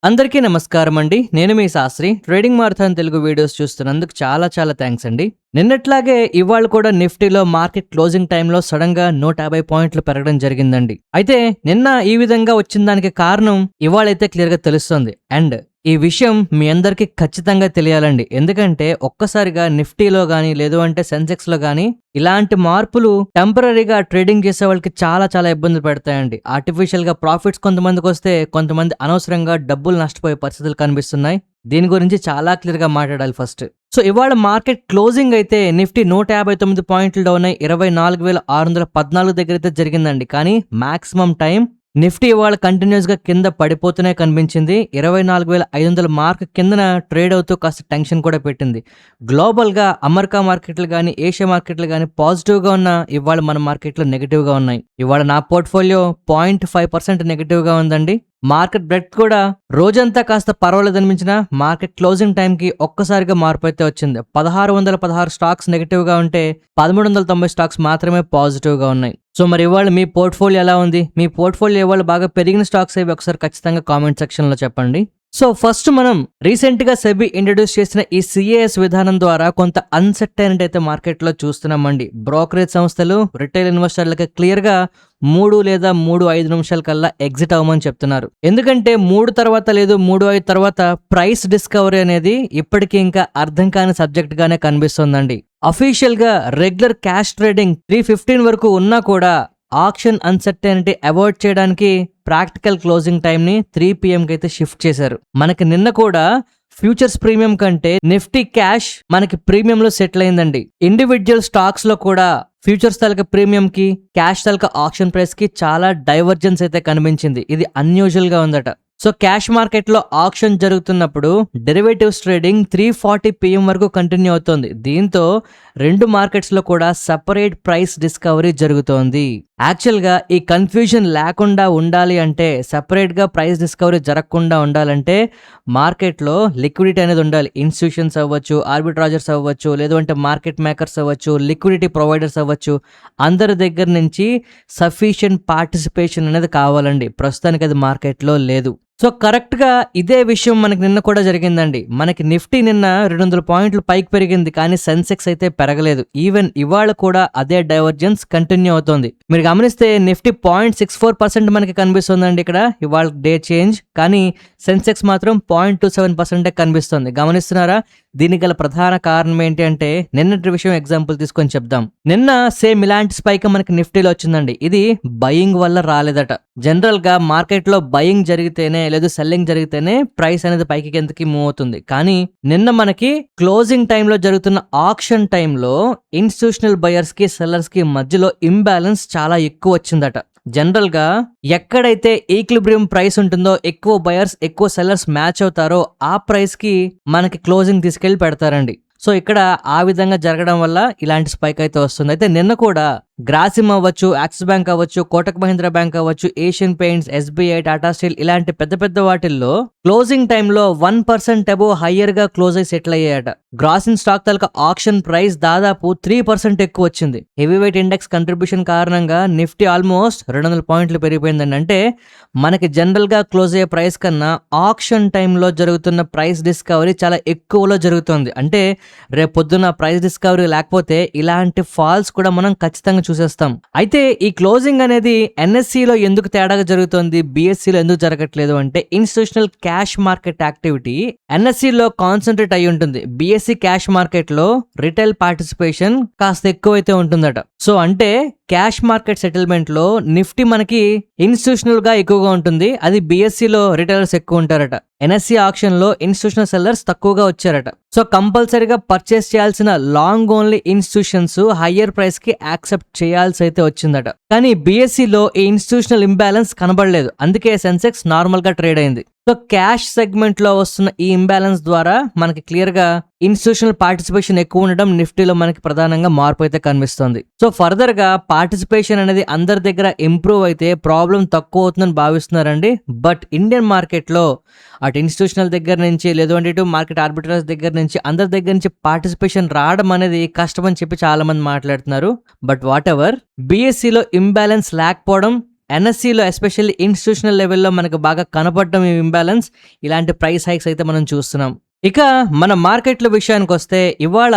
అందరికీ నమస్కారం అండి. నేను మీ Shastri. Trading marathon Telugu videos చూస్తున్నందుకు చాలా థ్యాంక్స్ అండి. నిన్నట్లాగే ఇవాళ కూడా నిఫ్టీలో మార్కెట్ క్లోజింగ్ టైంలో సడన్ గా 150 పాయింట్లు పెరగడం జరిగిందండి. అయితే నిన్న ఈ విధంగా వచ్చిన దానికి కారణం ఇవాళైతే క్లియర్ గా తెలుస్తుంది. అండ్ ఈ విషయం మీ అందరికీ ఖచ్చితంగా తెలియాలండి. ఎందుకంటే ఒక్కసారిగా నిఫ్టీలో గానీ లేదు అంటే సెన్సెక్స్ లో గానీ ఇలాంటి మార్పులు టెంపరీగా ట్రేడింగ్ చేసే వాళ్ళకి చాలా ఇబ్బందులు పెడతాయండి. ఆర్టిఫిషియల్ గా ప్రాఫిట్స్ కొంతమందికి వస్తే కొంతమంది అనవసరంగా డబ్బులు నష్టపోయే పరిస్థితులు కనిపిస్తున్నాయి. దీని గురించి చాలా క్లియర్ గా మాట్లాడాలి ఫస్ట్. సో ఇవాళ మార్కెట్ క్లోజింగ్ అయితే నిఫ్టీ 159 పాయింట్లు డౌన్ అయి 24,614 దగ్గర అయితే జరిగిందండి. కానీ మాక్సిమం టైం నిఫ్టీ ఇవాళ కంటిన్యూస్ గా కింద పడిపోతూనే కనిపించింది. 24,500 మార్క్ కిందన ట్రేడ్ అవుతూ కాస్త టెన్షన్ కూడా పెట్టింది. గ్లోబల్ గా అమెరికా మార్కెట్లు కానీ ఏషియా మార్కెట్లు కానీ పాజిటివ్ గా ఉన్న ఇవాళ మన మార్కెట్లు నెగిటివ్ గా ఉన్నాయి. ఇవాళ నా పోర్ట్ఫోలియో 0.5% నెగిటివ్ గా ఉందండి. మార్కెట్ బ్రెడ్త్ కూడా రోజంతా కాస్త పర్వాలేదు అనిపించిన మార్కెట్ క్లోజింగ్ టైంకి ఒక్కసారిగా మార్పు అయితే వచ్చింది. 1616 స్టాక్స్ నెగిటివ్ గా ఉంటే 1390 స్టాక్స్ మాత్రమే పాజిటివ్ గా ఉన్నాయి. సో మరి ఇవాళ మీ పోర్ట్ఫోలియో ఎలా ఉంది? మీ పోర్ట్ఫోలియో ఇవాళ బాగా పెరిగిన స్టాక్స్ ఏవి ఒకసారి ఖచ్చితంగా కామెంట్ సెక్షన్ లో చెప్పండి. సో ఫస్ట్ మనం రీసెంట్ గా సెబీ ఇంట్రడ్యూస్ చేసిన ఈ సిఏఎస్ విధానం ద్వారా కొంత అన్సర్టైనిటీ అయితే మార్కెట్ లో చూస్తున్నామండి. బ్రోకరేజ్ సంస్థలు రిటైల్ ఇన్వెస్టర్లకి క్లియర్ గా 3 లేదా 3-5 నిమిషాల కల్లా ఎగ్జిట్ అవ్వమని చెప్తున్నారు. ఎందుకంటే 3 తర్వాత లేదు 3-5 తర్వాత ప్రైస్ డిస్కవరీ అనేది ఇప్పటికీ ఇంకా అర్థం కాని సబ్జెక్ట్ గానే కనిపిస్తుందండి. అఫీషియల్ గా రెగ్యులర్ క్యాష్ ట్రేడింగ్ 3:15 వరకు ఉన్నా కూడా ఆక్షన్ అన్సర్టైనిటీ అవాయిడ్ చేయడానికి ప్రాక్టికల్ క్లోజింగ్ టైం ని 3 PM కి అయితే షిఫ్ట్ చేశారు. మనకి నిన్న కూడా ఫ్యూచర్స్ ప్రీమియం కంటే నిఫ్టీ క్యాష్ మనకి ప్రీమియం లో సెటిల్ అయిందండి. ఇండివిజువల్ స్టాక్స్ లో కూడా ఫ్యూచర్స్ తాలూకా ప్రీమియం కి క్యాష్ తాలూకా ఆక్షన్ ప్రైస్ కి చాలా డైవర్జెన్స్ అయితే కనిపించింది. ఇది అన్యూజువల్ గా ఉందట. సో క్యాష్ మార్కెట్ లో ఆక్షన్ జరుగుతున్నప్పుడు డెరివేటివ్స్ ట్రేడింగ్ 3:40 PM వరకు కంటిన్యూ అవుతోంది. దీంతో రెండు మార్కెట్స్ లో కూడా సెపరేట్ ప్రైస్ డిస్కవరీ జరుగుతోంది. యాక్చువల్ గా ఈ కన్ఫ్యూజన్ లేకుండా ఉండాలి అంటే, సెపరేట్ గా ప్రైస్ డిస్కవరీ జరగకుండా ఉండాలంటే మార్కెట్ లో లిక్విడిటీ అనేది ఉండాలి. ఇన్స్టిట్యూషన్స్ అవ్వచ్చు, ఆర్బిట్రాజర్స్ అవ్వచ్చు, లేదు అంటే మార్కెట్ మేకర్స్ అవ్వచ్చు, లిక్విడిటీ ప్రొవైడర్స్ అవ్వచ్చు, అందరి దగ్గర నుంచి సఫిషియెంట్ పార్టిసిపేషన్ అనేది కావాలండి. ప్రస్తుతానికి అది మార్కెట్ లో లేదు. సో కరెక్ట్ గా ఇదే విషయం మనకి నిన్న కూడా జరిగిందండి. మనకి నిఫ్టీ నిన్న 200 పాయింట్లు పైకి పెరిగింది, కానీ సెన్సెక్స్ అయితే పెరగలేదు. ఈవెన్ ఇవాళ కూడా అదే డైవర్జెన్స్ కంటిన్యూ అవుతోంది. మీరు గమనిస్తే నిఫ్టీ 0.64% మనకి కనిపిస్తుందండి ఇక్కడ ఇవాళ డే చేంజ్, కానీ సెన్సెక్స్ మాత్రం 0.27% కనిపిస్తుంది. గమనిస్తున్నారా? దీనికి గల ప్రధాన కారణం ఏంటి అంటే, నిన్నటి విషయం ఎగ్జాంపుల్ తీసుకొని చెప్దాం. నిన్న సేమ్ ఇలాంటి స్పైక్ మనకి నిఫ్టీలో వచ్చిందండి. ఇది బయింగ్ వల్ల రాలేదట. జనరల్ గా మార్కెట్ లో బయింగ్ జరిగితేనే లేదు సెల్లింగ్ జరిగితేనే ప్రైస్ అనేది పైకి కిందకి మూవ్ అవుతుంది. కానీ నిన్న మనకి క్లోజింగ్ టైంలో జరుగుతున్న ఆక్షన్ టైంలో ఇన్స్టిట్యూషనల్ బయర్స్ కి సెల్లర్స్ కి మధ్యలో ఇంబ్యాలెన్స్ చాలా ఎక్కువ వచ్చిందట. జనరల్ గా ఎక్కడైతే ఈక్విలిబ్రియం ప్రైస్ ఉంటుందో, ఎక్కువ బయర్స్ ఎక్కువ సెల్లర్స్ మ్యాచ్ అవుతారో ఆ ప్రైస్ కి మనకి క్లోజింగ్ తీసుకెళ్లి పెడతారండి. సో ఇక్కడ ఆ విధంగా జరగడం వల్ల ఇలాంటి స్పైక్ అయితే వస్తుంది. అయితే నిన్న కూడా గ్రాసిమ్ అవ్వచ్చు, యాక్సిస్ బ్యాంక్ అవ్వచ్చు, కోటక్ మహీంద్రా బ్యాంక్ అవ్వచ్చు, Asian paints, SBI, Tata steel ఇలాంటి పెద్ద వాటిల్లో క్లోజింగ్ టైంలో 1% అబోవ్ హయ్యర్ గా క్లోజ్ అయి సెటిల్ అయ్యాయట. గ్రాసిమ్ స్టాక్ తాలూకా ఆక్షన్ ప్రైస్ దాదాపు 3% ఎక్కువ వచ్చింది. హెవీ వెయిట్ ఇండెక్స్ కంట్రిబ్యూషన్ కారణంగా నిఫ్టీ ఆల్మోస్ట్ 200 పాయింట్లు పెరిగిపోయిందండి. అంటే మనకి జనరల్ గా క్లోజ్ అయ్యే ప్రైస్ కన్నా ఆక్షన్ టైంలో జరుగుతున్న ప్రైస్ డిస్కవరీ చాలా ఎక్కువలో జరుగుతుంది. అంటే రేపు పొద్దున్న ప్రైస్ డిస్కవరీ లేకపోతే ఇలాంటి ఫాల్స్ కూడా మనం ఖచ్చితంగా చూసేస్తాం. అయితే ఈ క్లోజింగ్ అనేది NSE లో ఎందుకు తేడాగా జరుగుతుంది, BSE లో ఎందుకు జరగట్లేదు అంటే, institutional cash market activity NSE లో కాన్సన్ట్రేట్ అయి ఉంటుంది. BSE క్యాష్ మార్కెట్ లో రిటైల్ పార్టిసిపేషన్ కాస్త ఎక్కువైతే ఉంటుందట. సో అంటే క్యాష్ మార్కెట్ సెటిల్మెంట్ లో నిఫ్టీ మనకి ఇన్స్టిట్యూషనల్ గా ఎక్కువగా ఉంటుంది, అది BSE లో రిటైలర్స్ ఎక్కువ ఉంటారట. NSE ఆక్షన్ లో ఇన్స్టిట్యూషనల్ సెల్లర్స్ తక్కువగా వచ్చారట. సో కంపల్సరీగా పర్చేస్ చేయాల్సిన long only institutions higher price కి యాక్సెప్ట్ చేయాల్సి అయితే వచ్చిందట. కానీ BSE లో ఈ ఇన్స్టిట్యూషనల్ ఇంబ్యాలెన్స్ కనబడలేదు, అందుకే సెన్సెక్స్ నార్మల్ గా ట్రేడ్ అయింది. సో క్యాష్ సెగ్మెంట్ లో వస్తున్న ఈ ఇంబ్యాలెన్స్ ద్వారా మనకి క్లియర్ గా ఇన్స్టిట్యూషనల్ పార్టిసిపేషన్ ఎక్కువ ఉండడం నిఫ్టీలో మనకి ప్రధానంగా మార్పు అయితే కనిపిస్తుంది. సో ఫర్దర్ గా పార్టిసిపేషన్ అనేది అందరి దగ్గర ఇంప్రూవ్ అయితే ప్రాబ్లం తక్కువ అవుతుందని భావిస్తున్నారండి. బట్ ఇండియన్ మార్కెట్ లో అటు ఇన్స్టిట్యూషనల్ దగ్గర నుంచి లేదు అంటే ఇటు మార్కెట్ ఆర్బిట్రేజ్ దగ్గర నుంచి అందరి దగ్గర నుంచి పార్టిసిపేషన్ రావడం అనేది కష్టమని చెప్పి చాలా మంది మాట్లాడుతున్నారు. బట్ వాట్ ఎవర్, BSE లో ఇంబ్యాలెన్స్ లేకపోవడం ఎన్ఎస్సిలో ఎస్పెషల్లీ ఇన్స్టిట్యూషనల్ లెవెల్లో మనకు బాగా కనపడడం ఈ ఇంబ్యాలెన్స్, ఇలాంటి ప్రైస్ హైక్స్ అయితే మనం చూస్తున్నాం. ఇక మన మార్కెట్ల విషయానికి వస్తే ఇవాళ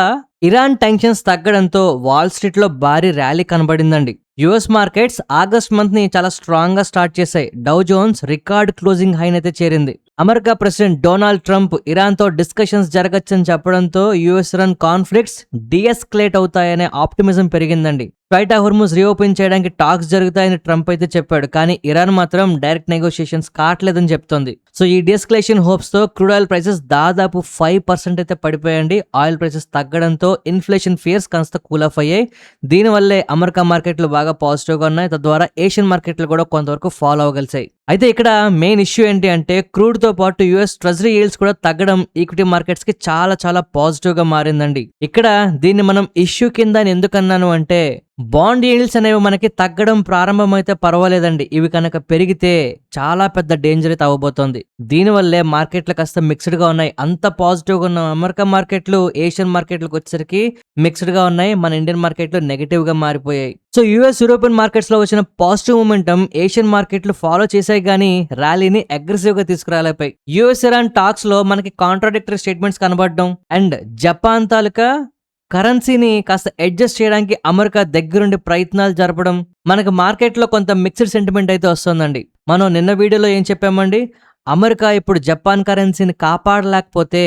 ఇరాన్ టెన్షన్స్ తగ్గడంతో వాల్ స్ట్రీట్ లో భారీ ర్యాలీ కనబడిందండి. యుఎస్ మార్కెట్స్ ఆగస్ట్ మంత్ ని చాలా స్ట్రాంగ్ గా స్టార్ట్ చేశాయి. Dow Jones record closing high అయితే చేరింది. America president Donald Trump Iran తో డిస్కషన్స్ జరగచ్చని చెప్పడంతో యుఎస్ ఇరాన్ కాన్ఫ్లిక్ట్స్ డీఎస్కలేట్ అవుతాయనే ఆప్టిమిజం పెరిగిందండి. స్ట్రైట్ ఆఫ్ హోర్ముజ్ రీఓపెన్ చేయడానికి టాక్స్ జరుగుతాయని ట్రంప్ అయితే చెప్పాడు. కానీ ఇరాన్ మాత్రం డైరెక్ట్ నెగోషియేషన్స్ కావట్లేదని చెప్తోంది. సో ఈ డిఎస్కలేషన్ హోప్స్ తో క్రూడ్ ఆయిల్ ప్రైసెస్ దాదాపు 5% అయితే పడిపోయండి. ఆయిల్ ప్రైసెస్ తగ్గడంతో ఇన్ఫ్లేషన్ ఫియర్స్ కాస్త కూల్ ఆఫ్ అయ్యాయి. దీనివల్లే అమెరికా మార్కెట్లు బాగా పాజిటివ్ గా ఉన్నాయి. తద్వారా ఏషియన్ మార్కెట్లు కూడా కొంతవరకు ఫాలో అవ్వగలిసాయి. అయితే ఇక్కడ మెయిన్ ఇష్యూ ఏంటి అంటే క్రూడ్ తో పాటు యుఎస్ ట్రెజరీ ఈల్డ్స్ కూడా తగ్గడం ఈక్విటీ మార్కెట్స్ కి చాలా చాలా పాజిటివ్ గా మారిందండి. ఇక్కడ దీన్ని మనం ఇష్యూ కింద ఎందుకన్నాను అంటే బాండ్ ఈల్డ్స్ అనేవి మనకి తగ్గడం ప్రారంభమైతే పర్వాలేదండి. ఇవి కనుక పెరిగితే చాలా పెద్ద డేంజర్ అయితే అవ్వబోతోంది. దీనివల్లే మార్కెట్లు కాస్త మిక్స్డ్ గా ఉన్నాయి. అంత పాజిటివ్ గా ఉన్న అమెరికా మార్కెట్లు ఏషియన్ మార్కెట్లకు వచ్చేసరికి మిక్స్డ్ గా ఉన్నాయి. మన ఇండియన్ మార్కెట్లు నెగిటివ్ గా మారిపోయాయి. సో యుఎస్ యూరోపియన్ మార్కెట్స్ లో వచ్చిన పాజిటివ్ మూమెంటం ఏషియన్ మార్కెట్లు ఫాలో చేశాయి కానీ ర్యాలీని అగ్రెసివ్ గా తీసుకురాలేపాయి. యుఎస్ ఇరాన్ టాక్స్ లో మనకి కాంట్రాడిక్టరీ స్టేట్మెంట్స్ కనబడడం అండ్ జపాన్ తాలూకా కరెన్సీని కాస్త అడ్జస్ట్ చేయడానికి అమెరికా దగ్గరుండి ప్రయత్నాలు జరపడం మనకు మార్కెట్లో కొంత మిక్స్డ్ సెంటిమెంట్ అయితే వస్తుందండి. మనం నిన్న వీడియోలో ఏం చెప్పామండి, అమెరికా ఇప్పుడు జపాన్ కరెన్సీని కాపాడలేకపోతే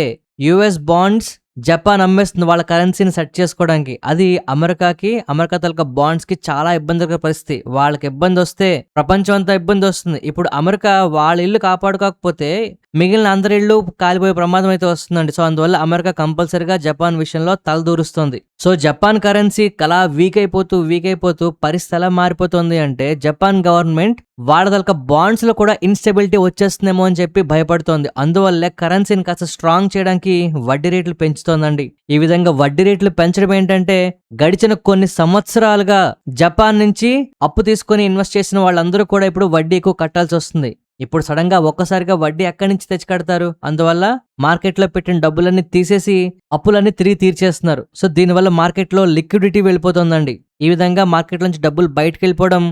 యుఎస్ బాండ్స్ జపాన్ అమ్మేస్తుంది వాళ్ళ కరెన్సీని సెట్ చేసుకోవడానికి. అది అమెరికా తాలూకా బాండ్స్ కి చాలా ఇబ్బందికర పరిస్థితి. వాళ్ళకి ఇబ్బంది వస్తే ప్రపంచం అంతా ఇబ్బంది వస్తుంది. ఇప్పుడు అమెరికా వాళ్ళ ఇల్లు కాపాడుకోకపోతే మిగిలిన అందరి ఇళ్ళు కాలిపోయే ప్రమాదం అయితే వస్తుందండి. సో అందువల్ల అమెరికా కంపల్సరిగా జపాన్ విషయంలో తలదూరుస్తుంది. సో జపాన్ కరెన్సీ కలా వీక్ అయిపోతూ పరిస్థితి ఎలా మారిపోతుంది అంటే జపాన్ గవర్నమెంట్ వాళ్ళ తాలూకా బాండ్స్ లో కూడా ఇన్స్టెబిలిటీ వచ్చేస్తుందేమో అని చెప్పి భయపడుతోంది. అందువల్లే కరెన్సీని కాస్త స్ట్రాంగ్ చేయడానికి వడ్డీ రేట్లు పెంచుతోందండి. ఈ విధంగా వడ్డీ రేట్లు పెంచడం ఏంటంటే గడిచిన కొన్ని సంవత్సరాలుగా జపాన్ నుంచి అప్పు తీసుకొని ఇన్వెస్ట్ చేసిన వాళ్ళందరూ కూడా ఇప్పుడు వడ్డీ ఎక్కువ కట్టాల్సి వస్తుంది. ఇప్పుడు సడన్ గా ఒక్కసారిగా వడ్డీ ఎక్కడి నుంచి తెచ్చి కడతారు? అందువల్ల మార్కెట్లో పెట్టిన డబ్బులన్నీ తీసేసి అప్పులన్నీ తిరిగి తీర్చేస్తున్నారు. సో దీనివల్ల మార్కెట్లో లిక్విడిటీ వెళ్ళిపోతుందండి. ఈ విధంగా మార్కెట్ నుంచి డబ్బులు బయటకు వెళ్ళిపోవడం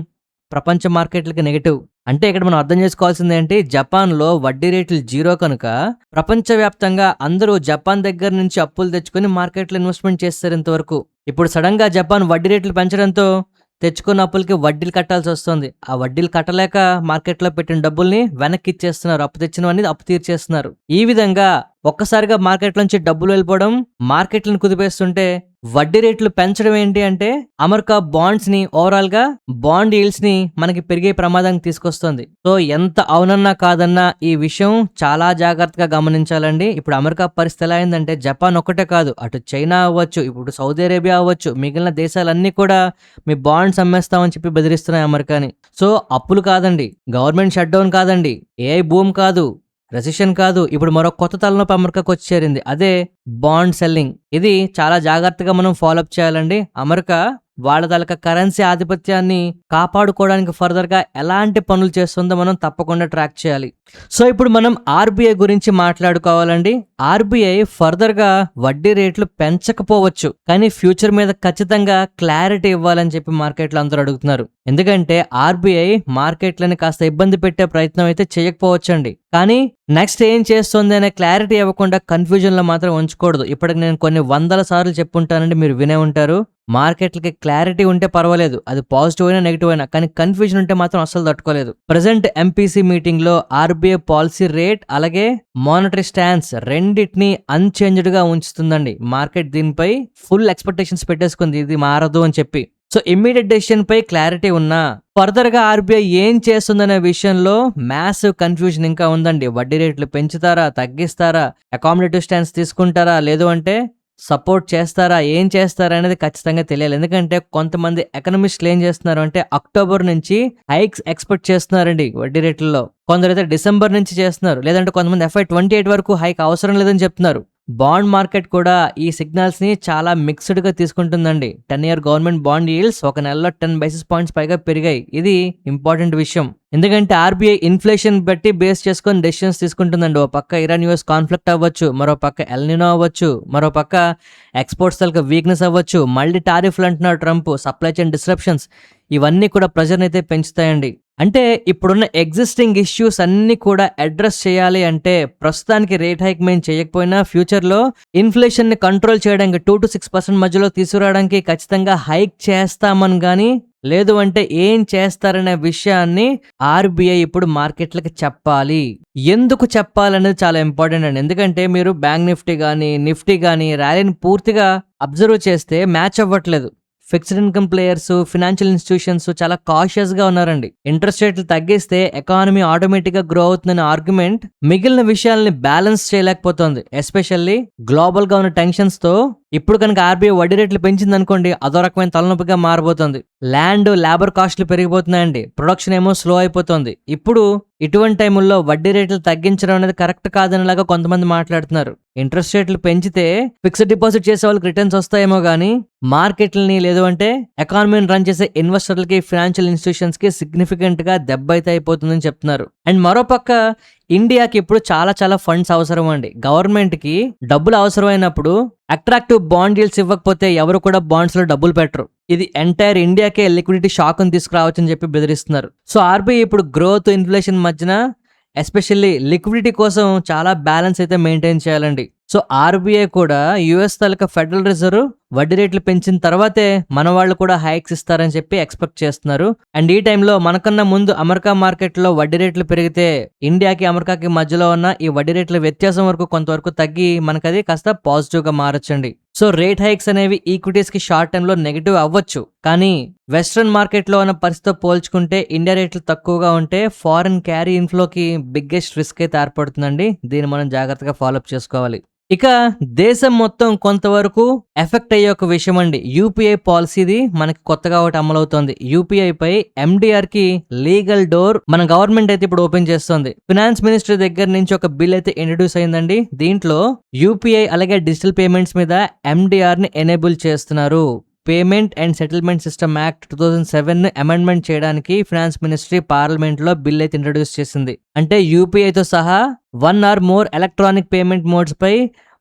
ప్రపంచ మార్కెట్లకి నెగిటివ్. అంటే ఇక్కడ మనం అర్థం చేసుకోవాల్సింది ఏంటి, జపాన్ లో వడ్డీ రేట్లు 0 కనుక ప్రపంచవ్యాప్తంగా అందరూ జపాన్ దగ్గర నుంచి అప్పులు తెచ్చుకొని మార్కెట్లో ఇన్వెస్ట్మెంట్ చేస్తారు ఇంతవరకు. ఇప్పుడు సడన్ గా జపాన్ వడ్డీ రేట్లు పెంచడంతో తెచ్చుకున్న అప్పులకి వడ్డీలు కట్టాల్సి వస్తుంది. ఆ వడ్డీలు కట్టలేక మార్కెట్లో పెట్టిన డబ్బుల్ని వెనక్కి ఇచ్చేస్తున్నారు. అప్పు తెచ్చినవన్నీ అప్పు తీర్చేస్తున్నారు. ఈ విధంగా ఒక్కసారిగా మార్కెట్ నుంచి డబ్బులు వెళ్ళిపోవడం మార్కెట్లను కుదిపేస్తుంటే వడ్డీ రేట్లు పెంచడం ఏంటి అంటే అమెరికా బాండ్స్ ని ఓవరాల్ గా బాండ్ ఈల్డ్స్ ని మనకి పెరిగే ప్రమాదానికి తీసుకొస్తుంది. సో ఎంత అవునన్నా కాదన్నా ఈ విషయం చాలా జాగ్రత్తగా గమనించాలండి. ఇప్పుడు అమెరికా పరిస్థితి ఎలా అయిందంటే జపాన్ ఒక్కటే కాదు, అటు చైనా అవ్వచ్చు, ఇప్పుడు సౌదీ అరేబియా అవ్వచ్చు, మిగిలిన దేశాలన్నీ కూడా మీ బాండ్స్ అమ్మేస్తామని చెప్పి బెదిరిస్తున్నాయి అమెరికాని. సో అప్పులు కాదండి, గవర్నమెంట్ షట్ డౌన్ కాదండి, ఏఐ బూమ్ కాదు, రెసిషన్ కాదు, ఇప్పుడు మరో కొత్త తలనొప్పి అమెరికాకు వచ్చి చేరింది, అదే బాండ్ సెల్లింగ్. ఇది చాలా జాగ్రత్తగా మనం ఫాలోఅప్ చేయాలండి. అమెరికా వాళ్ళ తాలూకా కరెన్సీ ఆధిపత్యాన్ని కాపాడుకోవడానికి ఫర్దర్ గా ఎలాంటి పనులు చేస్తుందో మనం తప్పకుండా ట్రాక్ చేయాలి. సో ఇప్పుడు మనం ఆర్బీఐ గురించి మాట్లాడుకోవాలండి. ఆర్బీఐ ఫర్దర్ గా వడ్డీ రేట్లు పెంచకపోవచ్చు, కానీ ఫ్యూచర్ మీద ఖచ్చితంగా క్లారిటీ ఇవ్వాలని చెప్పి మార్కెట్లు అందరూ అడుగుతున్నారు. ఎందుకంటే ఆర్బీఐ మార్కెట్లని కాస్త ఇబ్బంది పెట్టే ప్రయత్నం అయితే చేయకపోవచ్చండి, కానీ నెక్స్ట్ ఏం చేస్తుంది అనే క్లారిటీ ఇవ్వకుండా కన్ఫ్యూజన్ లో మాత్రం ఉంచకూడదు. ఇప్పటికి నేను కొన్ని 100 సార్లు చెప్పుంటానండి, మీరు వినే ఉంటారు. మార్కెట్లకి క్లారిటీ ఉంటే పర్వాలేదు, అది పాజిటివ్ అయినా నెగిటివ్ అయినా, కానీ కన్ఫ్యూజన్ ఉంటే మాత్రం అసలు తట్టుకోలేదు. ప్రెసెంట్ ఎంపీసీ మీటింగ్ లో ఆర్బీఐ పాలసీ రేట్ అలాగే మానిటరీ స్టాన్స్ రెండింటిని అన్చేంజ్డ్ గా ఉంచుతుందండి. మార్కెట్ దీనిపై ఫుల్ ఎక్స్పెక్టేషన్స్ పెట్టేసుకుంది, ఇది మారదు అని చెప్పి. సో ఇమ్మీడియట్ డెసిషన్ పై క్లారిటీ ఉన్నా ఫర్దర్ గా ఆర్బీఐ ఏం చేస్తుందనే విషయంలో మ్యాసివ్ కన్ఫ్యూజన్ ఇంకా ఉందండి. వడ్డీ రేట్లు పెంచుతారా, తగ్గిస్తారా, అకామిడేటివ్ స్టాన్స్ తీసుకుంటారా, లేదు అంటే సపోర్ట్ చేస్తారా, ఏం చేస్తారా అనేది ఖచ్చితంగా తెలియాలి. ఎందుకంటే కొంతమంది ఎకనమిస్టులు ఏం చేస్తున్నారు అంటే అక్టోబర్ నుంచి హైక్స్ ఎక్స్పెక్ట్ చేస్తున్నారండి వడ్డీ రేట్లలో. కొందరైతే డిసెంబర్ నుంచి చేస్తున్నారు, లేదంటే కొంతమంది FY28 వరకు హైక్ అవసరం లేదని చెప్తున్నారు. బాండ్ మార్కెట్ కూడా ఈ సిగ్నల్స్ ని చాలా మిక్స్డ్ గా తీసుకుంటుందండి. 10-year గవర్నమెంట్ బాండ్ ఈల్డ్స్ ఒక నెలలో 10 basis points పైగా పెరిగాయి. ఇది ఇంపార్టెంట్ విషయం, ఎందుకంటే ఆర్బీఐ ఇన్ఫ్లేషన్ బట్టి బేస్ చేసుకొని డెసిషన్స్ తీసుకుంటుందండి. ఓ పక్క ఇరాన్ యుఎస్ కాన్ఫ్లిక్ట్ అవ్వచ్చు, మరో పక్క ఎల్నినో అవ్వచ్చు, మరో పక్క ఎక్స్పోర్ట్స్ తలక వీక్నెస్ అవ్వచ్చు, మళ్ళీ టారిఫ్లు అంటున్నారు ట్రంప్, సప్లై చైన్ డిస్రప్షన్స్, ఇవన్నీ కూడా ప్రెజర్ని అయితే పెంచుతాయండి. అంటే ఇప్పుడున్న ఎగ్జిస్టింగ్ ఇష్యూస్ అన్ని కూడా అడ్రస్ చేయాలి అంటే ప్రస్తుతానికి రేట్ హైక్ మేము చేయకపోయినా ఫ్యూచర్లో ఇన్ఫ్లేషన్ ని కంట్రోల్ చేయడానికి 2 to 6% మధ్యలో తీసుకురావడానికి ఖచ్చితంగా హైక్ చేస్తామని కానీ లేదు అంటే ఏం చేస్తారనే విషయాన్ని ఆర్బీఐ ఇప్పుడు మార్కెట్లకు చెప్పాలి. ఎందుకు చెప్పాలనేది చాలా ఇంపార్టెంట్ అండి. ఎందుకంటే మీరు బ్యాంక్ నిఫ్టీ కానీ ర్యాలీని పూర్తిగా అబ్జర్వ్ చేస్తే మ్యాచ్ అవ్వట్లేదు. Fixed income players, financial institutions చాలా కాషియస్ గా ఉన్నారండి. ఇంట్రెస్ట్ రేట్లు తగ్గిస్తే ఎకానమీ ఆటోమేటిక్ గా గ్రో అవుతుందనే ఆర్గ్యుమెంట్ మిగిలిన విషయాల్ని బ్యాలెన్స్ చేయలేకపోతుంది. ఎస్పెషల్లీ గ్లోబల్ గా ఉన్న టెన్షన్స్ తో ఇప్పుడు కనుక ఆర్బీఐ వడ్డీ రేట్లు పెంచింది అనుకోండి, అదో రకమైన తలనొప్పిగా మారబోతుంది. ల్యాండ్, లేబర్ కాస్ట్లు పెరిగిపోతున్నాయండి, ప్రొడక్షన్ ఏమో స్లో అయిపోతుంది. ఇప్పుడు ఇటువంటి టైముల్లో వడ్డీ రేట్లు తగ్గించడం అనేది కరెక్ట్ కాదనేలాగా కొంతమంది మాట్లాడుతున్నారు. ఇంట్రెస్ట్ రేట్లు పెంచితే ఫిక్స్డ్ డిపాజిట్ చేసే వాళ్ళకి రిటర్న్స్ వస్తాయేమో గానీ మార్కెట్లని లేదు అంటే ఎకానమీని రన్ చేసే ఇన్వెస్టర్లకి, ఫైనాన్షియల్ ఇన్స్టిట్యూషన్స్ కి సిగ్నిఫికెంట్ గా దెబ్బ అయితే అయిపోతుందని చెప్తున్నారు. అండ్ మరోపక్క ఇండియాకి ఇప్పుడు చాలా ఫండ్స్ అవసరం అండి. గవర్నమెంట్ కి డబ్బులు అవసరమైనప్పుడు అట్రాక్టివ్ బాండ్ డీల్స్ ఇవ్వకపోతే ఎవరు కూడా బాండ్స్ లో డబ్బులు పెట్టరు. ఇది ఎంటైర్ ఇండియాకే లిక్విడిటీ షాక్ ని తీసుకురావచ్చని చెప్పి బెదిరిస్తున్నారు. సో ఆర్బీఐ ఇప్పుడు గ్రోత్, ఇన్ఫ్లేషన్ మధ్యన ఎస్పెషల్లీ లిక్విడిటీ కోసం చాలా బ్యాలెన్స్ అయితే మెయింటైన్ చేయాలండి. సో ఆర్బీఐ కూడా యుఎస్ తాలూకా ఫెడరల్ రిజర్వ్ వడ్డీ రేట్లు పెంచిన తర్వాతే మన వాళ్ళు కూడా హైక్స్ ఇస్తారని చెప్పి ఎక్స్పెక్ట్ చేస్తున్నారు. అండ్ ఈ టైంలో మనకన్నా ముందు అమెరికా మార్కెట్లో వడ్డీ రేట్లు పెరిగితే ఇండియాకి, అమెరికాకి మధ్యలో ఉన్న ఈ వడ్డీ రేట్ల వ్యత్యాసం వరకు కొంతవరకు తగ్గి మనకది కాస్త పాజిటివ్ గా మారొచ్చండి. సో రేట్ హైక్స్ అనేవి ఈక్విటీస్ కి షార్ట్ టర్మ్ లో నెగిటివ్ అవ్వచ్చు, కానీ వెస్ట్రన్ మార్కెట్ లో ఉన్న పరిస్థితితో పోల్చుకుంటే ఇండియా రేట్లు తక్కువగా ఉంటే ఫారిన్ క్యారీ ఇన్ఫ్లోకి బిగ్గెస్ట్ రిస్క్ అయితే ఏర్పడుతుందండి. దీన్ని మనం జాగ్రత్తగా ఫాలోఅప్ చేసుకోవాలి. ఇక దేశం మొత్తం కొంతవరకు ఎఫెక్ట్ అయ్యే ఒక విషయం అండి, యూపీఐ పాలసీది మనకి కొత్తగా ఒకటి అమలవుతోంది. యూపీఐ పై ఎండిఆర్ కి లీగల్ డోర్ మన గవర్నమెంట్ అయితే ఇప్పుడు ఓపెన్ చేస్తుంది. ఫినాన్స్ మినిస్ట్రీ దగ్గర నుంచి ఒక బిల్ అయితే ఇంట్రడ్యూస్ అయిందండి. దీంట్లో యూపీఐ అలాగే డిజిటల్ పేమెంట్స్ మీద ఎండిఆర్ ని ఎనేబుల్ చేస్తున్నారు. Payment and settlement system act 2007 ను అమెండ్మెంట్ చేయడానికి ఫినాన్స్ మినిస్ట్రీ పార్లమెంట్ లో బిల్ అయితే ఇంట్రడ్యూస్ చేసింది. అంటే యూపీఐతో సహా 1 or more electronic payment modes పై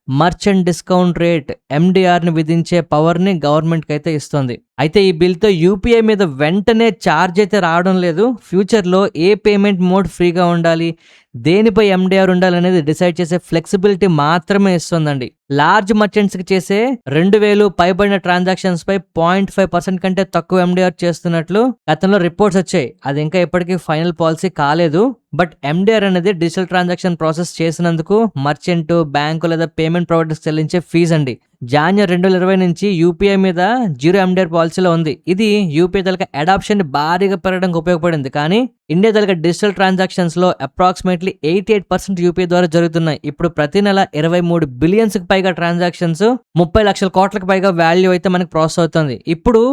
మర్చెంట్ డిస్కౌంట్ రేట్ ఎండిఆర్ ని విధించే పవర్ ని గవర్నమెంట్ కి అయితే ఇస్తుంది. అయితే ఈ బిల్ తో యూపీఐ మీద వెంటనే ఛార్జ్ అయితే రావడం లేదు. ఫ్యూచర్ లో ఏ పేమెంట్ మోడ్ ఫ్రీగా ఉండాలి, దేనిపై ఎండిఆర్ ఉండాలనేది డిసైడ్ చేసే ఫ్లెక్సిబిలిటీ మాత్రమే ఇస్తుందండి. లార్జ్ మర్చెంట్స్ కి చేసే 2000 పైబడిన ట్రాన్సాక్షన్స్ పై 0.5% కంటే తక్కువ ఎండిఆర్ చేస్తున్నట్లు గతంలో రిపోర్ట్స్ వచ్చాయి. అది ఇంకా ఇప్పటికీ ఫైనల్ పాలసీ కాలేదు. బట్ ఎండిఆర్ అనేది డిజిటల్ ట్రాన్సాక్షన్ ప్రాసెస్ చేసినందుకు మర్చెంట్, బ్యాంకు లేదా పేమెంట్ ప్రొవైడర్స్ చెల్లించే ఫీజు అండి. జాన్వరి 2020 నుంచి యూపీఐ మీద 0 ఎండిఆర్ పాలసీలో ఉంది. ఇది యూపీఐ తలక అడాప్షన్ భారీగా పెరగడానికి ఉపయోగపడింది. కానీ ఇండియా తలక డిజిటల్ ట్రాన్సాక్షన్స్ లో అప్రాక్సిమేట్లీ 88% యూపీఐ ద్వారా జరుగుతున్నాయి. ఇప్పుడు ప్రతి నెల 23 బిలియన్స్ కి పైగా ట్రాన్సాక్షన్స్, 30 లక్షల కోట్లకు పైగా వాల్యూ అయితే మనకి ప్రాసెస్ అవుతుంది. ఇప్పుడు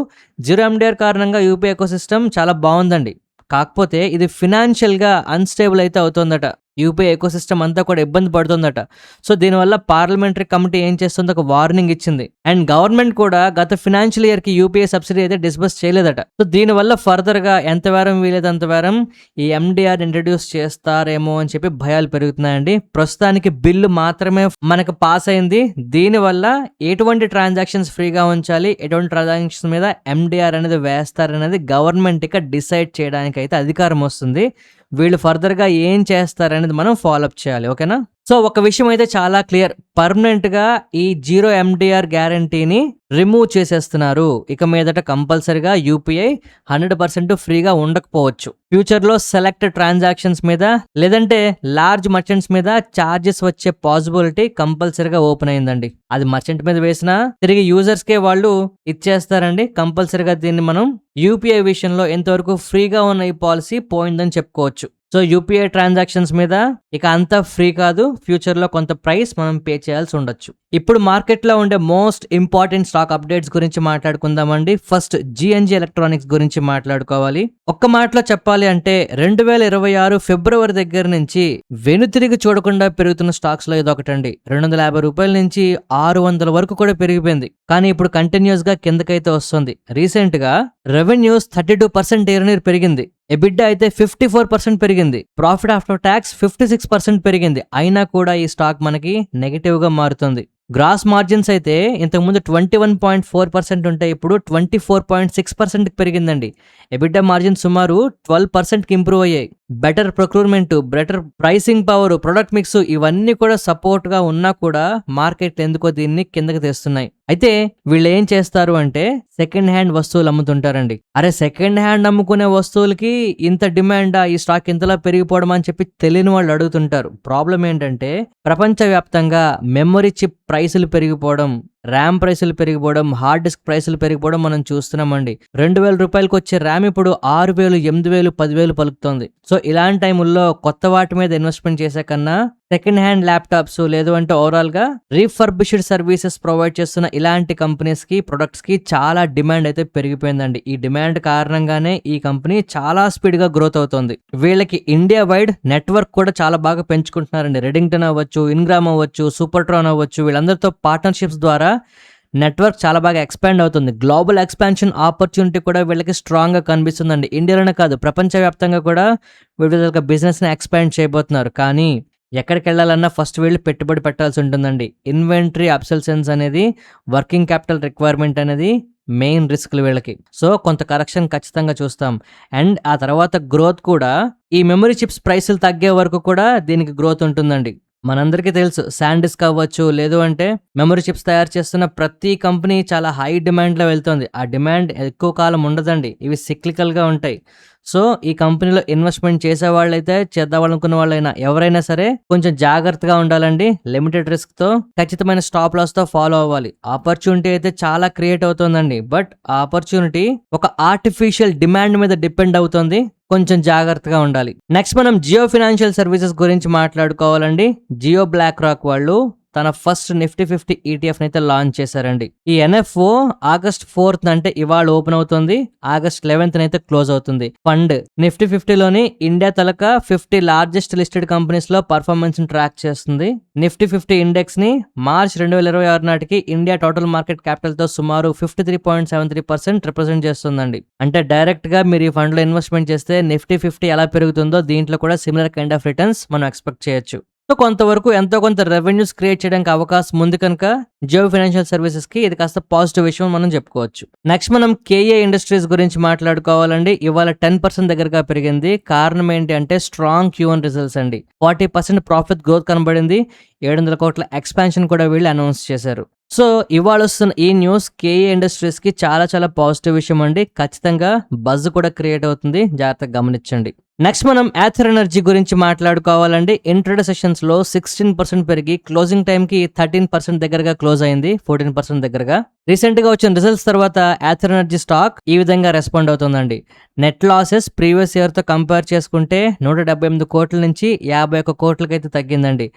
0 ఎండిఆర్ కారణంగా యూపీఐ ఎకోసిస్టమ్ చాలా బాగుందండి. కాకపోతే ఇది ఫినాన్షియల్ గా అన్స్టేబుల్ అయితే అవుతుందట. యూపీఐ ఎకోసిస్టమ్ అంతా కూడా ఇబ్బంది పడుతుందట. సో దీనివల్ల పార్లమెంటరీ కమిటీ ఏం చేస్తుందో ఒక వార్నింగ్ ఇచ్చింది. అండ్ గవర్నమెంట్ కూడా గత ఫినాన్షియల్ ఇయర్ కి యూపీఐ సబ్సిడీ అయితే డిస్బర్స్ చేయలేదట. సో దీనివల్ల ఫర్దర్ గా ఎంత వారం వీలేదు అంత వారం ఈ ఎండిఆర్ ఇంట్రడ్యూస్ చేస్తారేమో అని చెప్పి భయాలు పెరుగుతున్నాయండి. ప్రస్తుతానికి బిల్లు మాత్రమే మనకు పాస్ అయింది. దీనివల్ల ఎటువంటి ట్రాన్సాక్షన్స్ ఫ్రీగా ఉంచాలి, ఎటువంటి ట్రాన్సాక్షన్స్ మీద ఎండిఆర్ అనేది వేస్తారనేది గవర్నమెంట్ ఇక డిసైడ్ చేయడానికి అయితే అధికారం వస్తుంది. వీళ్ళు ఫర్దర్ గా ఏం చేస్తారనేది మనం ఫాలోఅప్ చేయాలి. ఓకేనా? సో ఒక విషయం అయితే చాలా క్లియర్, పర్మనెంట్ గా ఈ 0 ఎండిఆర్ గ్యారంటీని రిమూవ్ చేసేస్తున్నారు. ఇక మీదట కంపల్సరిగా యూపీఐ 100% ఫ్రీగా ఉండకపోవచ్చు. ఫ్యూచర్ లో సెలెక్ట్ ట్రాన్సాక్షన్స్ మీద లేదంటే లార్జ్ మర్చెంట్స్ మీద చార్జెస్ వచ్చే పాసిబిలిటీ కంపల్సరిగా ఓపెన్ అయిందండి. అది మర్చెంట్ మీద వేసినా తిరిగి యూజర్స్ కే వాళ్ళు ఇచ్చేస్తారండి. కంపల్సరిగా దీన్ని మనం యూపీఐ విషయంలో ఎంతవరకు ఫ్రీగా ఉన్న ఈ పాలసీ పోయిందని చెప్పుకోవచ్చు. సో యూపీఐ ట్రాన్సాక్షన్స్ మీద ఇక అంతా ఫ్రీ కాదు, ఫ్యూచర్ లో కొంత ప్రైస్ మనం పే చేయాల్సి ఉండొచ్చు. ఇప్పుడు మార్కెట్ లో ఉండే మోస్ట్ ఇంపార్టెంట్ స్టాక్ అప్డేట్స్ గురించి మాట్లాడుకుందామండి. ఫస్ట్ జిఎన్జి ఎలక్ట్రానిక్స్ గురించి మాట్లాడుకోవాలి. ఒక్క మాటలో చెప్పాలి అంటే 2026 ఫిబ్రవరి దగ్గర నుంచి వెనుతిరిగి చూడకుండా పెరుగుతున్న స్టాక్స్ లో ఇదొకటండి. 250 రూపాయల నుంచి 600 వరకు కూడా పెరిగిపోయింది. కానీ ఇప్పుడు కంటిన్యూస్ గా కిందకైతే వస్తుంది. రీసెంట్ గా రెవెన్యూస్ 32% ఇయర్ పెరిగింది. ఎబిడ్డా అయితే 54% పెరిగింది. ప్రాఫిట్ ఆఫ్టర్ ట్యాక్స్ 56% పెరిగింది. అయినా కూడా ఈ స్టాక్ మనకి నెగటివ్ గా మారుతుంది. గ్రాస్ మార్జిన్స్ అయితే ఇంతకుముందు 21.4% ఉంటే ఇప్పుడు 24.6%కి పెరిగిందండి. ఎబిటా మార్జిన్ సుమారు 12%కి ఇంప్రూవ్ అయ్యాయి. Better procurement, better pricing power, product mix ఇవన్నీ కూడా సపోర్ట్గా ఉన్నా కూడా మార్కెట్లు ఎందుకో దీన్ని కిందకి తెస్తున్నాయి. అయితే వీళ్ళు ఏం చేస్తారు అంటే సెకండ్ హ్యాండ్ వస్తువులు అమ్ముతుంటారండి. అరే సెకండ్ హ్యాండ్ అమ్ముకునే వస్తువులకి ఇంత డిమాండా, ఈ స్టాక్ ఇంతలా పెరిగిపోవడం అని చెప్పి తెలియని వాళ్ళు అడుగుతుంటారు. ప్రాబ్లం ఏంటంటే ప్రపంచవ్యాప్తంగా మెమరీ చిప్ ప్రైసులు పెరిగిపోవడం, ర్యామ్ ప్రైసులు పెరిగిపోవడం, హార్డ్ డిస్క్ ప్రైసులు పెరిగిపోవడం మనం చూస్తున్నామండి. 2000 రూపాయలకు వచ్చే ర్యామ్ ఇప్పుడు 6000, 8000, 10,000 పలుకుతుంది. సో ఇలాంటి టైముల్లో కొత్త వాటి మీద ఇన్వెస్ట్మెంట్ చేసే కన్నా సెకండ్ హ్యాండ్ ల్యాప్టాప్స్ లేదు అంటే ఓవరాల్ గా రీఫర్బిష్డ్ సర్వీసెస్ ప్రొవైడ్ చేస్తున్న ఇలాంటి కంపెనీస్ కి, ప్రొడక్ట్స్ కి చాలా డిమాండ్ అయితే పెరిగిపోయిందండి. ఈ డిమాండ్ కారణంగానే ఈ కంపెనీ చాలా స్పీడ్ గా గ్రోత్ అవుతుంది. వీళ్ళకి ఇండియా వైడ్ నెట్వర్క్ కూడా చాలా బాగా పెంచుకుంటున్నారండి. రెడింగ్టన్ అవ్వచ్చు, ఇన్గ్రామ్ అవ్వచ్చు, సూపర్ట్రాన్ అవ్వచ్చు, వీళ్ళందరితో పార్ట్నర్షిప్స్ ద్వారా నెట్వర్క్ చాలా బాగా ఎక్స్పాండ్ అవుతుంది. గ్లోబల్ ఎక్స్పాన్షన్ ఆపర్చునిటీ కూడా వీళ్ళకి స్ట్రాంగ్గా కనిపిస్తుందండి. ఇండియాలోనే కాదు, ప్రపంచవ్యాప్తంగా కూడా వీళ్ళ బిజినెస్ని ఎక్స్పాండ్ చేయబోతున్నారు. కానీ ఎక్కడికి వెళ్ళాలన్నా ఫస్ట్ వీళ్ళు పెట్టుబడి పెట్టాల్సి ఉంటుందండి. ఇన్వెంటరీ అబ్సల్సెన్స్ అనేది, వర్కింగ్ క్యాపిటల్ రిక్వైర్మెంట్ అనేది మెయిన్ రిస్క్లు వీళ్ళకి. సో కొంత కరెక్షన్ ఖచ్చితంగా చూస్తాం. అండ్ ఆ తర్వాత గ్రోత్ కూడా ఈ మెమరీ చిప్స్ ప్రైసులు తగ్గే వరకు కూడా దీనికి గ్రోత్ ఉంటుందండి. మనందరికీ తెలుసు, శాండిస్క్ అవ్వచ్చు, లేదు అంటే మెమరీ చిప్స్ తయారు చేస్తున్న ప్రతి కంపెనీ చాలా హై డిమాండ్లో వెళ్తుంది. ఆ డిమాండ్ ఎక్కువ కాలం ఉండదండి, ఇవి సిక్లికల్గా ఉంటాయి. సో ఈ కంపెనీలో ఇన్వెస్ట్మెంట్ చేసే వాళ్ళైతే, చేద్దామనుకున్న వాళ్ళైనా ఎవరైనా సరే కొంచెం జాగ్రత్తగా ఉండాలండి. లిమిటెడ్ రిస్క్తో, ఖచ్చితమైన స్టాప్ లాస్తో ఫాలో అవ్వాలి. ఆపర్చునిటీ అయితే చాలా క్రియేట్ అవుతుందండి, బట్ ఆ ఆపర్చునిటీ ఒక ఆర్టిఫిషియల్ డిమాండ్ మీద డిపెండ్ అవుతుంది. కొంచెం జాగ్రత్తగా ఉండాలి. నెక్స్ట్ మనం జియో ఫైనాన్షియల్ సర్వీసెస్ గురించి మాట్లాడుకోవాలండి. జియో బ్లాక్ రాక్ వాళ్ళు తన ఫస్ట్ నిఫ్టీ 50 ETF అయితే లాంచ్ చేశారండి. ఈ NFO ఆగస్ట్ 4th అంటే ఇవాళ ఓపెన్ అవుతుంది, ఆగస్ట్ 11th అయితే క్లోజ్ అవుతుంది. ఫండ్ నిఫ్టీ 50లోని ఇండియా తలక 50 లార్జెస్ట్ లిస్టెడ్ కంపెనీస్ లో పర్ఫార్మెన్స్ ని ట్రాక్ చేస్తుంది. నిఫ్టీ 50 ఇండెక్స్ ని మార్చ్ 2026 నాటికి ఇండియా టోటల్ మార్కెట్ క్యాపిటల్ తో సుమారు 53.73% రిప్రజెంట్ చేస్తుందండి. అంటే డైరెక్ట్ గా మీరు ఈ ఫండ్ లో ఇన్వెస్ట్మెంట్ చేస్తే నిఫ్టీ 50 ఎలా పెరుగుతుందో దీంట్లో కూడా సిమిలర్ కైండ్ ఆఫ్ రిటర్న్స్ మనం ఎక్స్పెక్ట్ చేయొచ్చు. సో కొంతవరకు ఎంతో కొంత రెవెన్యూస్ క్రియేట్ చేయడానికి అవకాశం ఉంది కనుక జియో ఫైనాన్షియల్ సర్వీసెస్ కి ఇది కాస్త పాజిటివ్ విషయం మనం చెప్పుకోవచ్చు. నెక్స్ట్ మనం KA ఇండస్ట్రీస్ గురించి మాట్లాడుకోవాలండి. ఇవాళ 10% దగ్గరగా పెరిగింది. కారణం ఏంటి అంటే స్ట్రాంగ్ Q1 రిజల్ట్స్ అండి. 40% ప్రాఫిట్ గ్రోత్ కనబడింది. 700 కోట్ల ఎక్స్పాన్షన్ కూడా వీళ్ళు అనౌన్స్ చేశారు. సో ఇవాళ వస్తున్న ఈ న్యూస్ KA ఇండస్ట్రీస్ కి చాలా చాలా పాజిటివ్ విషయం అండి. ఖచ్చితంగా బజ్ కూడా క్రియేట్ అవుతుంది, జాగ్రత్తగా గమనించండి. నెక్స్ట్ మనం యాథర్ ఎనర్జీ గురించి మాట్లాడుకోవాలండి. ఇంట్రాడే సెషన్స్ లో 16% పెరిగి క్లోజింగ్ టైం కి 13% దగ్గరగా క్లోజ్ అయింది, 14% దగ్గరగా. రీసెంట్ గా వచ్చిన రిజల్ట్స్ తర్వాత యాథర్ ఎనర్జీ స్టాక్ ఈ విధంగా రెస్పాండ్ అవుతుందండి. నెట్ లాసెస్ ప్రీవియస్ ఇయర్ తో కంపేర్ చేసుకుంటే 178 కోట్ల నుంచి 51 కోట్లకైతే తగ్గిందండి.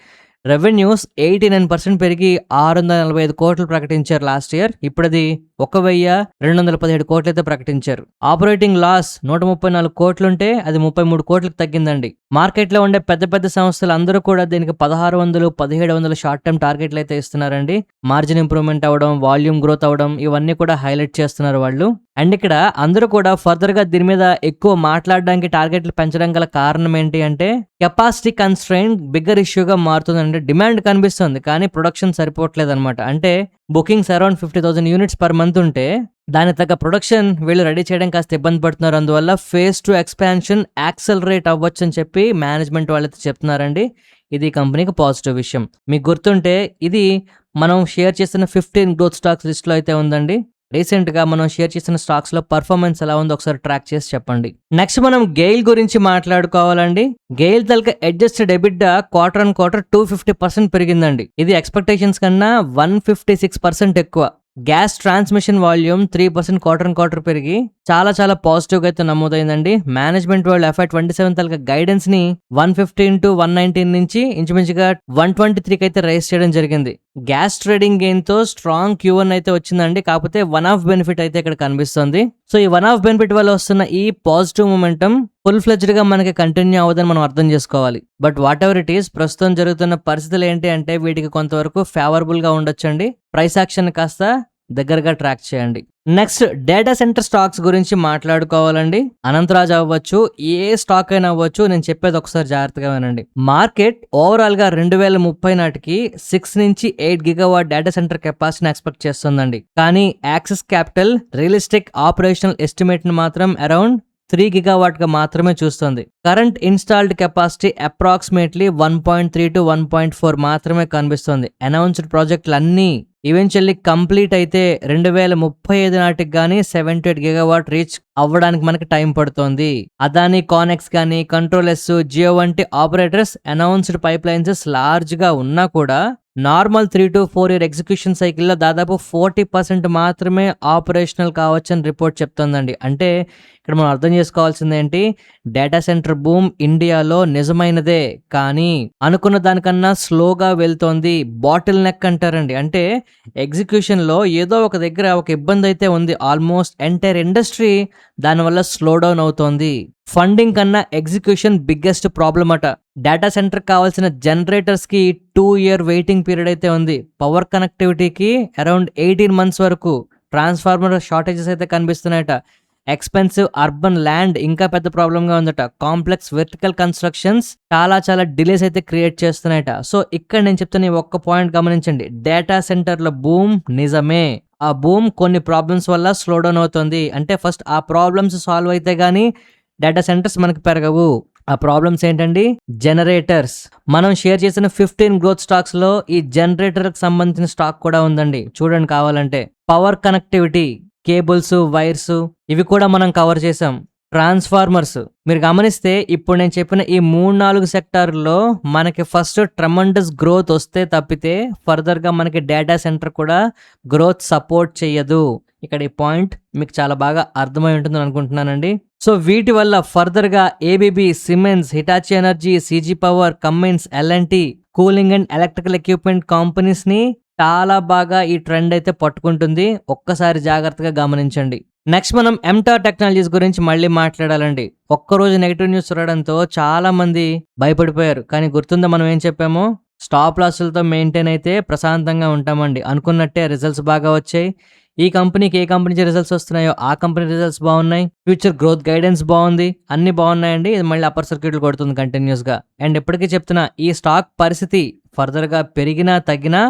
రెవెన్యూస్ 89% పెరిగి 645 కోట్లు ప్రకటించారు లాస్ట్ ఇయర్. ఇప్పుడు అది 1217 కోట్లు అయితే ప్రకటించారు. ఆపరేటింగ్ లాస్ 134 కోట్లుంటే అది 33 కోట్లకు తగ్గిందండి. మార్కెట్లో ఉండే పెద్ద పెద్ద సంస్థలు అందరూ కూడా దీనికి 1600, 1700 షార్ట్ టర్మ్ టార్గెట్లు అయితే ఇస్తున్నారండి. మార్జిన్ ఇంప్రూవ్మెంట్ అవ్వడం, వాల్యూమ్ గ్రోత్ అవ్వడం ఇవన్నీ కూడా హైలైట్ చేస్తున్నారు వాళ్ళు. అండ్ ఇక్కడ అందరూ కూడా ఫర్దర్ గా దీని మీద ఎక్కువ మాట్లాడడానికి, టార్గెట్లు పెంచడం గల కారణం ఏంటి అంటే కెపాసిటీ కన్స్ట్రెయింట్ బిగ్గర్ ఇష్యూగా మారుతుందంటే డిమాండ్ కనిపిస్తుంది కానీ ప్రొడక్షన్ సరిపోవట్లేదు అనమాట. అంటే bookings around 50,000 units per month ఉంటే దాని తగ్గ ప్రొడక్షన్ వీళ్ళు రెడీ చేయడం కాస్త ఇబ్బంది పడుతున్నారు. అందువల్ల ఫేజ్ 2 ఎక్స్పాన్షన్ యాక్సలరేట్ అవ్వచ్చు అని చెప్పి మేనేజ్మెంట్ వాళ్ళైతే చెప్తున్నారండి. ఇది కంపెనీకి పాజిటివ్ విషయం. మీకు గుర్తుంటే ఇది మనం షేర్ చేసిన 15 గ్రోత్ స్టాక్స్ లిస్ట్ లో అయితే ఉందండి. రీసెంట్ గా మనం షేర్ చేసిన స్టాక్స్ లో పర్ఫార్మెన్స్ ఎలా ఉందో ఒకసారి ట్రాక్ చేసి చెప్పండి. నెక్స్ట్ మనం గెయిల్ గురించి మాట్లాడుకోవాలండి. గెయిల్ తలక adjusted EBITDA quarter on quarter 250% పెరిగిందండి. ఇది ఎక్స్పెక్టేషన్స్ కన్నా 156% ఎక్కువ. Gas transmission volume 3% quarter on quarter పెరిగి చాలా చాలా పాజిటివ్ గా అయితే నమోదైందండి. మేనేజ్మెంట్ వాళ్ళు FY27 తలక గైడెన్స్ ని 115 to 119 నుంచి ఇంచుమించుగా 123 అయితే రైజ్ చేయడం జరిగింది. గ్యాస్ ట్రేడింగ్ గెయిన్ తో స్ట్రాంగ్ Q1 అయితే వచ్చిందండి. కాకపోతే వన్ ఆఫ్ బెనిఫిట్ అయితే ఇక్కడ కనిపిస్తుంది. సో ఈ వన్ ఆఫ్ బెనిఫిట్ వల్ల వస్తున్న ఈ పాజిటివ్ మొమెంటం ఫుల్ ఫ్లెడ్జ్డ్ గా మనకి కంటిన్యూ అవ్వదని మనం అర్థం చేసుకోవాలి. But what ever it is, ప్రస్తుతం జరుగుతున్న పరిస్థితులు ఏంటి అంటే వీటికి కొంతవరకు ఫేవరబుల్ గా ఉండొచ్చండి. ప్రైస్ యాక్షన్ కాస్త దగ్గరగా ట్రాక్ చేయండి. నెక్స్ట్ డేటా సెంటర్ స్టాక్స్ గురించి మాట్లాడుకోవాలండి. అనంతరాజ్ అవ్వచ్చు, ఏ స్టాక్ అయినా అవ్వచ్చు, నేను చెప్పేది ఒకసారి జాగ్రత్తగా వినండి. మార్కెట్ ఓవరాల్ గా 2030 నాటికి 6 నుంచి 8 గిగావాట్ డేటా సెంటర్ కెపాసిటీని ఎక్స్పెక్ట్ చేస్తుందండి. కానీ axis capital realistic operational estimate ని మాత్రం అరౌండ్ 3 గిగావాట్ గా మాత్రమే చూస్తుంది. Current installed capacity approximately 1.3 to 1.4 మాత్రమే కనిపిస్తుంది. అనౌన్స్డ్ ప్రాజెక్టులు అన్నీ ఈవెన్చువల్లీ కంప్లీట్ అయితే 2035 నాటికి గానీ 7 to 8 గిగావాట్ రీచ్ అవ్వడానికి మనకి టైం పడుతోంది. అదాని, కానెక్స్ కానీ, కంట్రోలెస్, జియో వంటి operators announced pipe lines large గా ఉన్నా కూడా నార్మల్ 3 to 4 year ఎగ్జిక్యూషన్ సైకిల్లో దాదాపు 40% మాత్రమే ఆపరేషనల్ కావచ్చని రిపోర్ట్ చెప్తోందండి. అంటే ఇక్కడ మనం అర్థం చేసుకోవాల్సింది ఏంటి, డేటా సెంటర్ బూమ్ ఇండియాలో నిజమైనదే, కానీ అనుకున్న దానికన్నా స్లోగా వెళ్తోంది. బాటిల్ నెక్ అంటారండి. అంటే ఎగ్జిక్యూషన్లో ఏదో ఒక దగ్గర ఒక ఇబ్బంది అయితే ఉంది. ఆల్మోస్ట్ ఎంటైర్ ఇండస్ట్రీ దానివల్ల స్లో డౌన్ అవుతోంది. ఫండింగ్ కన్నా ఎగ్జిక్యూషన్ బిగ్గెస్ట్ ప్రాబ్లం అట. డేటా సెంటర్ కావాల్సిన జనరేటర్స్ కి 2 year వెయిటింగ్ పీరియడ్ అయితే ఉంది. పవర్ కనెక్టివిటీకి అరౌండ్ 18 months వరకు. ట్రాన్స్ఫార్మర్ షార్టేజెస్ అయితే కనిపిస్తున్నాయట. ఎక్స్పెన్సివ్ అర్బన్ ల్యాండ్ ఇంకా పెద్ద ప్రాబ్లంగా ఉందట. కాంప్లెక్స్ వెర్టికల్ కన్స్ట్రక్షన్స్ చాలా డిలేస్ అయితే క్రియేట్ చేస్తున్నాయట. సో ఇక్కడ నేను చెప్తున్న ఒక్క పాయింట్ గమనించండి, డేటా సెంటర్ల బూమ్ నిజమే. ఆ బూమ్ కొన్ని ప్రాబ్లమ్స్ వల్ల స్లో డౌన్ అవుతుంది. అంటే ఫస్ట్ ఆ ప్రాబ్లమ్స్ సాల్వ్ అయితే గానీ డేటా సెంటర్స్ మనకి పెరగవు. ఆ ప్రాబ్లమ్స్ ఏంటండి, జనరేటర్స్. మనం షేర్ చేసిన 15 గ్రోత్ స్టాక్స్ లో ఈ జనరేటర్ కి సంబంధించిన స్టాక్ కూడా ఉందండి, చూడండి కావాలంటే. పవర్ కనెక్టివిటీ, కేబుల్స్, వైర్స్ ఇవి కూడా మనం కవర్ చేసాం. ట్రాన్స్ఫార్మర్స్ మీరు గమనిస్తే ఇప్పుడు నేను చెప్పిన ఈ 3-4 సెక్టార్లో మనకి ఫస్ట్ ట్రమండస్ గ్రోత్ వస్తే తప్పితే ఫర్దర్ గా మనకి డేటా సెంటర్ కూడా గ్రోత్ సపోర్ట్ చెయ్యదు. ఇక్కడ ఈ పాయింట్ మీకు చాలా బాగా అర్థమై ఉంటుందని అనుకుంటున్నానండి. సో వీటి వల్ల ఫర్దర్ గా ABB, Siemens, Hitachi energy, CG power, Cummins, L and T, cooling and electrical equipment companies ని చాలా బాగా ఈ ట్రెండ్ అయితే పట్టుకుంటుంది. ఒక్కసారి జాగ్రత్తగా గమనించండి. నెక్స్ట్ మనం ఎంటార్ టెక్నాలజీస్ గురించి మళ్ళీ మాట్లాడాలండి. ఒక్కరోజు నెగిటివ్ న్యూస్ రావడంతో చాలా మంది భయపడిపోయారు. కానీ గుర్తుందా మనం ఏం చెప్పామో, స్టాప్ లాసులతో మెయింటైన్ అయితే ప్రశాంతంగా ఉంటామండి. అనుకున్నట్టే రిజల్ట్స్ బాగా వచ్చాయి. ఈ కంపెనీకి ఏ కంపెనీ రిజల్ట్స్ వస్తున్నాయో ఆ కంపెనీ రిజల్ట్స్ బాగున్నాయి. ఫ్యూచర్ గ్రోత్ గైడెన్స్ బాగుంది, అన్ని బాగున్నాయండి. ఇది మళ్ళీ అప్పర్ సర్క్యూట్లు కొడుతుంది కంటిన్యూస్ గా. అండ్ ఇప్పటికీ చెప్తున్నా, ఈ స్టాక్ పరిస్థితి ఫర్దర్ గా పెరిగినా తగ్గినా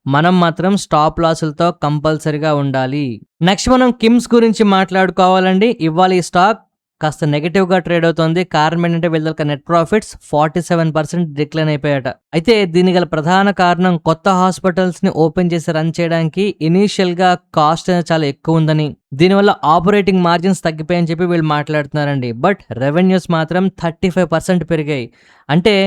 మనం మాత్రం స్టాప్ లాసులతో కంపల్సరిగా ఉండాలి. నెక్స్ట్ మనం కిమ్స్ గురించి మాట్లాడుకోవాలండి. ఇవాళ ఈ స్టాక్ కాస్త నెగటివ్ గా ట్రేడ్ అవుతోంది. కారణం ఏంటంటే వీళ్ళ నెట్ ప్రాఫిట్స్ 47% డిక్లైన్ అయిపోయాట. అయితే దీని గల ప్రధాన కారణం కొత్త హాస్పిటల్స్ ని ఓపెన్ చేసి రన్ చేయడానికి ఇనీషియల్ గా కాస్ట్ అనేది చాలా ఎక్కువ ఉందని, దీనివల్ల ఆపరేటింగ్ మార్జిన్స్ తగ్గిపోయాయని చెప్పి వీళ్ళు మాట్లాడుతున్నారండి. బట్ రెవెన్యూస్ మాత్రం 35% పెరిగాయి. అంటే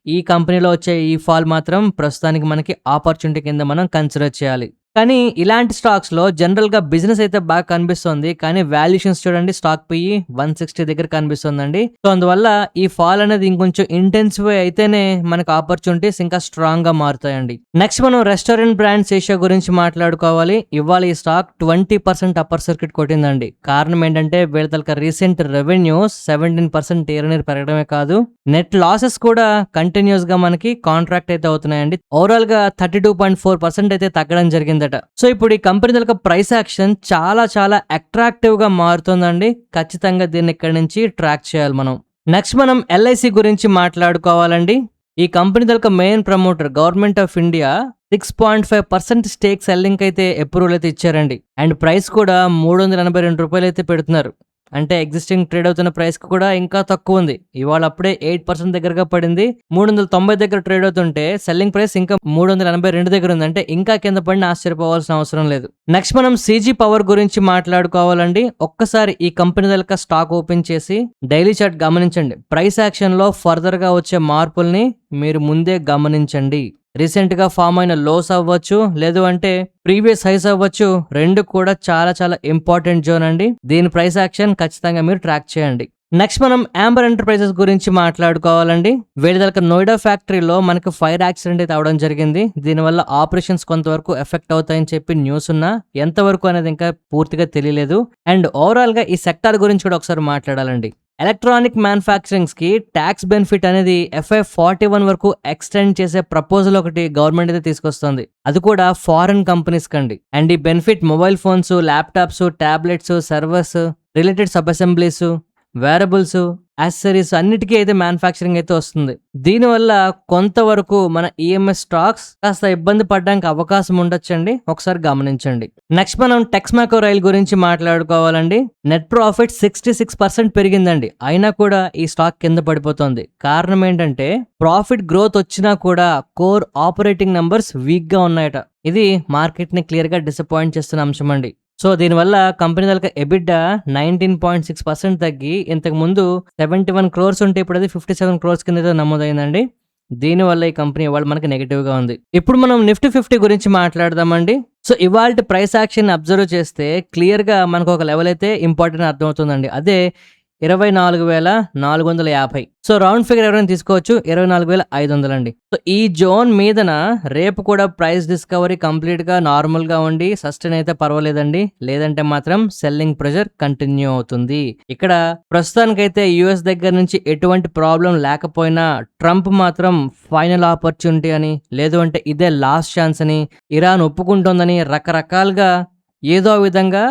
ఈ కంపెనీలో వచ్చే ఈ ఫాల్ మాత్రం ప్రస్తుతానికి మనకి ఆపర్చునిటీ కింద మనం కన్సిడర్ చేయాలి. కానీ ఇలాంటి స్టాక్స్ లో జనరల్ గా బిజినెస్ అయితే బాగా కనిపిస్తుంది, కానీ వాల్యుయేషన్స్ చూడండి, స్టాక్ పోయి 160 దగ్గర కనిపిస్తుందండి. సో అందువల్ల ఈ ఫాల్ అనేది ఇంకొంచెం ఇంటెన్సివ్ అయితేనే మనకు ఆపర్చునిటీస్ ఇంకా స్ట్రాంగ్ గా మారుతాయండి. నెక్స్ట్ మనం రెస్టారెంట్ బ్రాండ్స్ ఏషియా గురించి మాట్లాడుకోవాలి. ఇవాళ ఈ స్టాక్ 20% అప్పర్ సర్క్యూట్ కొట్టిందండి. కారణం ఏంటంటే వీళ్ళ రీసెంట్ రెవెన్యూస్ 17% ఇయర్ పెరగడమే కాదు, నెట్ లాసెస్ కూడా కంటిన్యూస్ గా మనకి కాంట్రాక్ట్ అయితే అవుతున్నాయండి. ఓవరాల్ గా 32.4% అయితే తగ్గడం జరిగింది. సో ఇప్పుడు ఈ కంపెనీ ప్రైస్ యాక్షన్ చాలా అట్రాక్టివ్ గా మారుతుందండి. ఖచ్చితంగా దీన్ని ఇక్కడ నుంచి ట్రాక్ చేయాలి మనం. నెక్స్ట్ మనం ఎల్ఐసి గురించి మాట్లాడుకోవాలండి. ఈ company main promoter government of India 6.5% stake selling అయితే అప్రూవల్ అయితే ఇచ్చారండి. అండ్ ప్రైస్ కూడా 382 రూపాయలు అయితే పెడుతున్నారు. అంటే ఎగ్జిస్టింగ్ ట్రేడ్ అవుతున్న ప్రైస్ కి కూడా ఇంకా తక్కువ ఉంది. ఇవాళ అప్పుడే 8% దగ్గరగా పడింది. 390 దగ్గర ట్రేడ్ అవుతుంటే సెల్లింగ్ ప్రైస్ ఇంకా 382 దగ్గర ఉంది. అంటే ఇంకా కింద పడిన ఆశ్చర్యపోవాల్సిన అవసరం లేదు. నెక్స్ట్ మనం సీజీ పవర్ గురించి మాట్లాడుకోవాలండి. ఒక్కసారి ఈ కంపెనీ స్టాక్ ఓపెన్ చేసి డైలీ చార్ట్ గమనించండి. ప్రైస్ యాక్షన్ లో ఫర్దర్ గా వచ్చే మార్పుల్ని మీరు ముందే గమనించండి. రీసెంట్ గా ఫామ్ అయిన లోస్ అవ్వచ్చు, లేదు అంటే ప్రీవియస్ హైస్ అవ్వచ్చు, రెండు కూడా చాలా ఇంపార్టెంట్ జోన్ అండి. దీని ప్రైస్ యాక్షన్ ఖచ్చితంగా మీరు ట్రాక్ చేయండి. నెక్స్ట్ మనం యాంబర్ ఎంటర్ప్రైజెస్ గురించి మాట్లాడుకోవాలండి. వీళ్ళ నోయిడా ఫ్యాక్టరీలో మనకు ఫైర్ యాక్సిడెంట్ అయితే అవడం జరిగింది. దీనివల్ల ఆపరేషన్స్ కొంతవరకు ఎఫెక్ట్ అవుతాయని చెప్పి న్యూస్ ఉన్నా ఎంతవరకు అనేది ఇంకా పూర్తిగా తెలియలేదు. అండ్ ఓవరాల్ గా ఈ సెక్టార్ గురించి కూడా ఒకసారి మాట్లాడాలండి. ఎలక్ట్రానిక్ మ్యానుఫ్యాక్చరింగ్స్కి ట్యాక్స్ బెనిఫిట్ అనేది FY41 వరకు ఎక్స్టెండ్ చేసే ప్రపోజల్ ఒకటి గవర్నమెంట్ అయితే తీసుకొస్తుంది, అది కూడా ఫారెన్ కంపెనీస్ కండి. అండ్ ఈ benefit mobile phones, laptops, tablets, servers, related sub assemblies, wearables, accessories అన్నిటికీ అయితే మ్యానుఫ్యాక్చరింగ్ అయితే వస్తుంది. దీనివల్ల కొంతవరకు మన ఈఎంఎస్ స్టాక్స్ కాస్త ఇబ్బంది పడడానికి అవకాశం ఉండొచ్చండి, ఒకసారి గమనించండి. నెక్స్ట్ మనం టెక్స్మాకో రైల్ గురించి మాట్లాడుకోవాలండి. నెట్ ప్రాఫిట్ 66% పెరిగిందండి, అయినా కూడా ఈ స్టాక్ కింద పడిపోతుంది. కారణం ఏంటంటే ప్రాఫిట్ గ్రోత్ వచ్చినా కూడా కోర్ ఆపరేటింగ్ నంబర్స్ వీక్ గా ఉన్నాయట. ఇది మార్కెట్ ని క్లియర్ గా డిసప్పాయింట్ చేస్తున్న అంశం అండి. సో దీనివల్ల కంపెనీ తాలూకా ఎబిడ్డా 19.6% తగ్గి ఇంతకు ముందు 71 crores ఉంటే ఇప్పుడు అది 57 crores కింద నమోదైందండి. దీనివల్ల ఈ కంపెనీ ఇవాళ మనకి నెగిటివ్ గా ఉంది. ఇప్పుడు మనం నిఫ్టీ 50 గురించి మాట్లాడదామండి. సో ఇవాళ ప్రైస్ యాక్షన్ అబ్జర్వ్ చేస్తే క్లియర్ గా మనకు ఒక లెవెల్ అయితే ఇంపార్టెంట్ అర్థమవుతుందండి, అదే 24,450. సో రౌండ్ ఫిగర్ ఎవరైనా తీసుకోవచ్చు, 24,500 అండి. సో ఈ జోన్ మీదన రేపు కూడా ప్రైస్ డిస్కవరీ కంప్లీట్ గా నార్మల్ గా ఉండి సస్టైన్ అయితే పర్వాలేదండి, లేదంటే మాత్రం సెల్లింగ్ ప్రెషర్ కంటిన్యూ అవుతుంది. ఇక్కడ ప్రస్తుతానికైతే యుఎస్ దగ్గర నుంచి ఎటువంటి ప్రాబ్లం లేకపోయినా ట్రంప్ మాత్రం ఫైనల్ ఆపర్చునిటీ అని, లేదు అంటే ఇదే లాస్ట్ ఛాన్స్ అని, ఇరాన్ ఒప్పుకుంటోందని రకరకాలుగా ఏదో విధంగా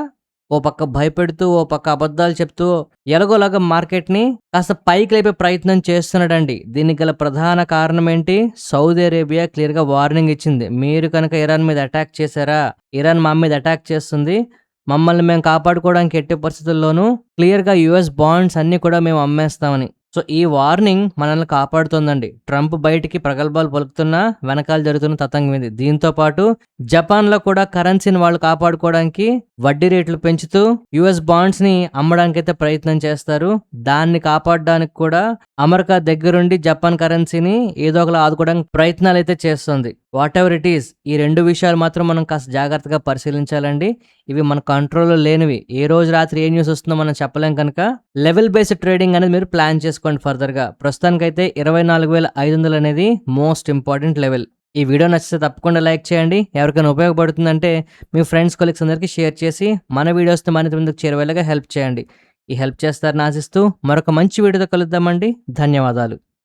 ఓ పక్క భయపెడుతూ ఓ పక్క అబద్ధాలు చెప్తూ ఎలాగోలాగా మార్కెట్ని కాస్త పైకి లేపే ప్రయత్నం చేస్తున్నాడండి. దీనికి గల ప్రధాన కారణం ఏంటి? సౌదీ అరేబియా క్లియర్గా వార్నింగ్ ఇచ్చింది, మీరు కనుక ఇరాన్ మీద అటాక్ చేశారా, ఇరాన్ మా మీద అటాక్ చేస్తుంది, మమ్మల్ని మేము కాపాడుకోవడానికి ఎట్టి పరిస్థితుల్లోనూ క్లియర్గా యుఎస్ బాండ్స్ అన్ని కూడా మేము అమ్మేస్తామని. సో ఈ వార్నింగ్ మనల్ని కాపాడుతుందండి. ట్రంప్ బయటికి ప్రగల్భాలు పలుకుతున్నా వెనకాల జరుగుతున్న తతంగం ఇది. దీంతో పాటు జపాన్లో కూడా కరెన్సీని వాళ్ళు కాపాడుకోవడానికి వడ్డీ రేట్లు పెంచుతూ యుఎస్ బాండ్స్ ని అమ్మడానికి అయితే ప్రయత్నం చేస్తారు. దాన్ని కాపాడడానికి కూడా అమెరికా దగ్గరుండి జపాన్ కరెన్సీని ఏదో ఒకలా ఆదుకోవడానికి ప్రయత్నాలు అయితే చేస్తుంది. వాట్ ఎవర్ ఇట్ ఈస్, ఈ రెండు విషయాలు మాత్రం మనం కాస్త జాగ్రత్తగా పరిశీలించాలండి. ఇవి మన కంట్రోల్లో లేనివి. ఏ రోజు రాత్రి ఏ న్యూస్ వస్తుందో మనం చెప్పలేం కనుక లెవెల్ బేస్డ్ ట్రేడింగ్ అనేది మీరు ప్లాన్ చేసుకోండి ఫర్దర్ గా. ప్రస్తుతానికైతే 24,500 అనేది మోస్ట్ ఇంపార్టెంట్ లెవెల్. ఈ వీడియో నచ్చితే తప్పకుండా లైక్ చేయండి. ఎవరికైనా ఉపయోగపడుతుందంటే మీ ఫ్రెండ్స్ కొలీగ్స్ అందరికీ షేర్ చేసి మన వీడియోస్తో మరింత ముందుకు చేరువేలాగా హెల్ప్ చేయండి. ఈ హెల్ప్ చేస్తారని ఆశిస్తూ మరొక మంచి వీడియోతో కలుద్దామండి. ధన్యవాదాలు.